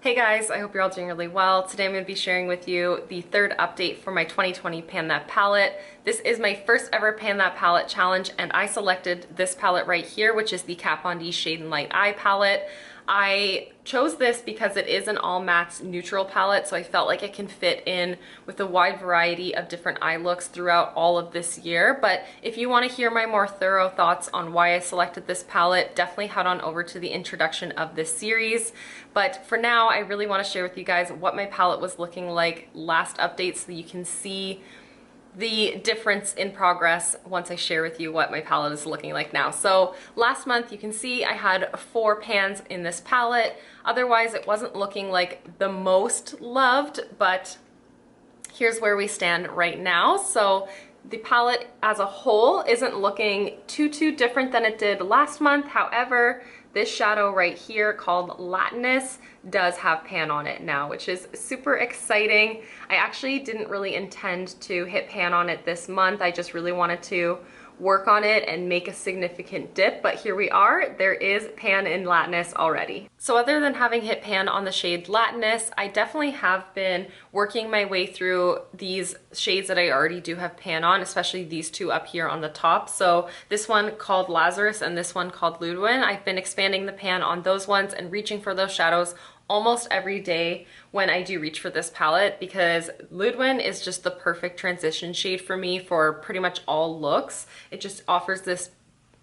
Hey guys, I hope you're all doing really well. Today I'm going to be sharing with you the third update for my 2020 Pan That palette. This is my first ever Pan That palette challenge, and I selected this palette right here, which is the Kat Von D Shade and Light Eye palette. I chose this because it is an all matte neutral palette, so I felt like it can fit in with a wide variety of different eye looks throughout all of this year. But if you want to hear my more thorough thoughts on why I selected this palette, definitely head on over to the introduction of this series. But for now, I really want to share with you guys what my palette was looking like last update so that you can see the difference in progress once I share with you what my palette is looking like now. So last month you can see I had 4 pans in this palette. Otherwise it wasn't looking like the most loved, but here's where we stand right now. So the palette as a whole isn't looking too different than it did last month. However, this shadow right here called Latinus does have pan on it now, which is super exciting. I actually didn't really intend to hit pan on it this month. I just really wanted to work on it and make a significant dip, but here we are. There is pan in Latinus already. So other than having hit pan on the shade Latinus, I definitely have been working my way through these shades that I already do have pan on, especially these two up here on the top. So this one called Lazarus and this one called Ludwin. I've been expanding the pan on those ones and reaching for those shadows almost every day when I do reach for this palette, because Ludwin is just the perfect transition shade for me for pretty much all looks. It just offers this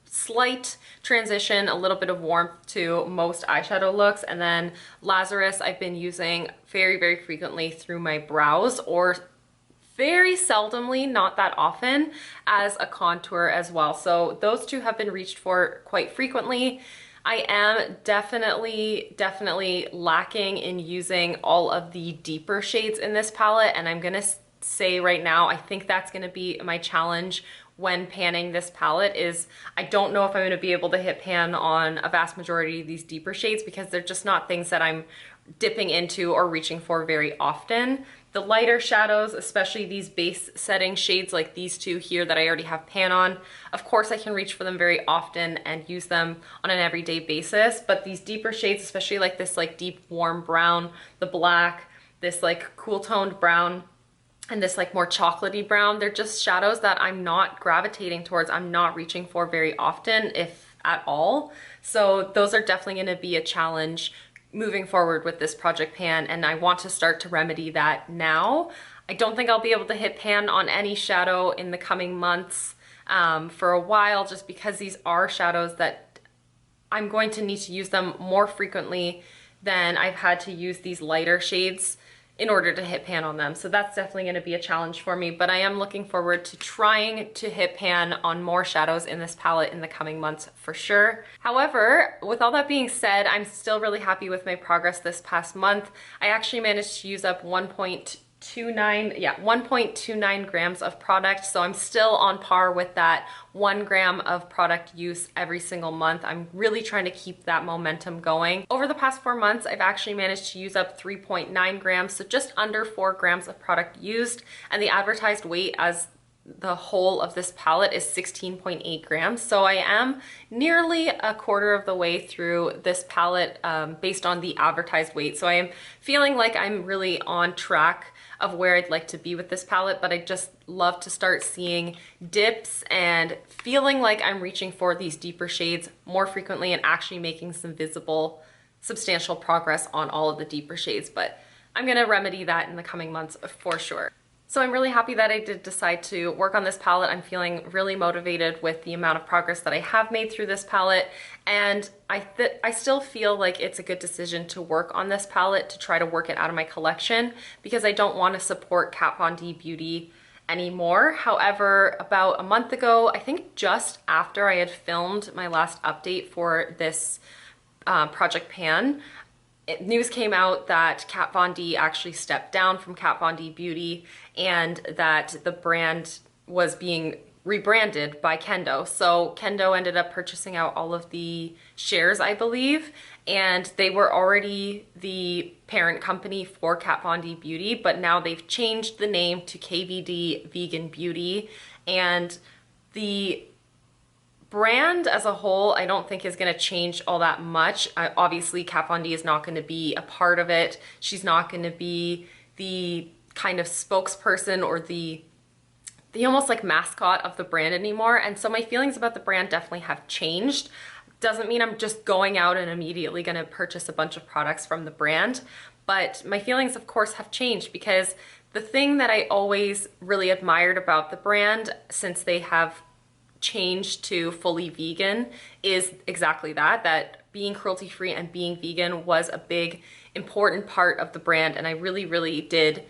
slight transition, a little bit of warmth to most eyeshadow looks. And then Lazarus I've been using very frequently through my brows, or very seldomly, not that often, as a contour as well. So those two have been reached for quite frequently. I am definitely lacking in using all of the deeper shades in this palette, and I'm gonna say right now, I think that's gonna be my challenge when panning this palette. Is I don't know if I'm gonna be able to hit pan on a vast majority of these deeper shades because they're just not things that I'm dipping into or reaching for very often. The lighter shadows, especially these base setting shades like these two here that I already have pan on, of course I can reach for them very often and use them on an everyday basis. But these deeper shades, especially like this like deep warm brown, the black, this like cool toned brown, and this like more chocolatey brown, they're just shadows that I'm not gravitating towards. I'm not reaching for very often, if at all. So those are definitely going to be a challenge moving forward with this project pan, and I want to start to remedy that now. I don't think I'll be able to hit pan on any shadow in the coming months for a while, just because these are shadows that I'm going to need to use them more frequently than I've had to use these lighter shades in order to hit pan on them. So that's definitely going to be a challenge for me, but I am looking forward to trying to hit pan on more shadows in this palette in the coming months for sure. However, with all that being said, I'm still really happy with my progress this past month. I actually managed to use up 1.29 grams of product, so I'm still on par with that 1 gram of product use every single month. I'm really trying to keep that momentum going. Over the past 4 months, I've actually managed to use up 3.9 grams, so just under 4 grams of product used, and the advertised weight as the whole of this palette is 16.8 grams. So I am nearly a quarter of the way through this palette based on the advertised weight. So I am feeling like I'm really on track of where I'd like to be with this palette, but I just love to start seeing dips and feeling like I'm reaching for these deeper shades more frequently and actually making some visible, substantial progress on all of the deeper shades. But I'm gonna remedy that in the coming months for sure. So I'm really happy that I did decide to work on this palette. I'm feeling really motivated with the amount of progress that I have made through this palette, and I still feel like it's a good decision to work on this palette, to try to work it out of my collection, because I don't want to support Kat Von D Beauty anymore. However, about a month ago, I think just after I had filmed my last update for this Project Pan, news came out that Kat Von D actually stepped down from Kat Von D Beauty, and that the brand was being rebranded by Kendo. So Kendo ended up purchasing out all of the shares, I believe, and they were already the parent company for Kat Von D Beauty, but now they've changed the name to KVD Vegan Beauty, and the brand as a whole, I don't think is going to change all that much. Obviously, Kat Von D is not going to be a part of it. She's not going to be the kind of spokesperson or the almost like mascot of the brand anymore. And so my feelings about the brand definitely have changed. Doesn't mean I'm just going out and immediately going to purchase a bunch of products from the brand, but my feelings of course have changed, because the thing that I always really admired about the brand since they have changed to fully vegan is exactly that being cruelty free and being vegan was a big important part of the brand, and I really did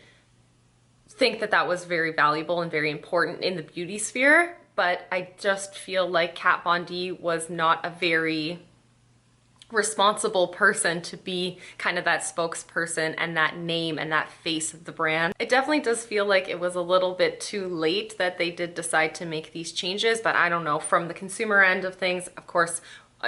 think that that was very valuable and very important in the beauty sphere. But I just feel like Kat Von D was not a very responsible person to be kind of that spokesperson and that name and that face of the brand. It definitely does feel like it was a little bit too late that they did decide to make these changes, but I don't know, from the consumer end of things, of course,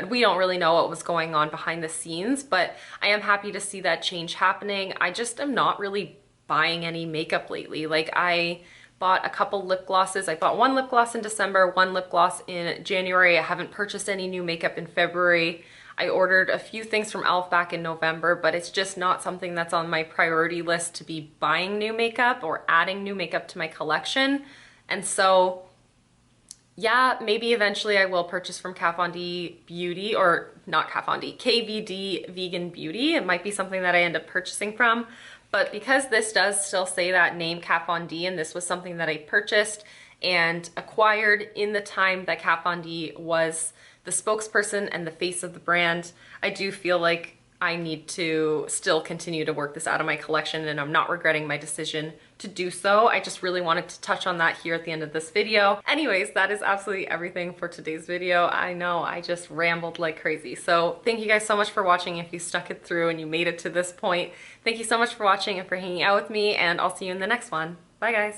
we don't really know what was going on behind the scenes, but I am happy to see that change happening. I just am not really buying any makeup lately. Like, I bought a couple lip glosses. I bought one lip gloss in December, one lip gloss in January. I haven't purchased any new makeup in February. I ordered a few things from e.l.f. back in November, but it's just not something that's on my priority list to be buying new makeup or adding new makeup to my collection. And so, yeah, maybe eventually I will purchase from Kat Von D Beauty, or not Kat Von D, KVD Vegan Beauty. It might be something that I end up purchasing from. But because this does still say that name Kat Von D, and this was something that I purchased and acquired in the time that Kat Von D was the spokesperson and the face of the brand, I do feel like I need to still continue to work this out of my collection, and I'm not regretting my decision to do so. I just really wanted to touch on that here at the end of this video. Anyways, that is absolutely everything for today's video. I know I just rambled like crazy. So thank you guys so much for watching. If you stuck it through and you made it to this point, thank you so much for watching and for hanging out with me, and I'll see you in the next one. Bye guys.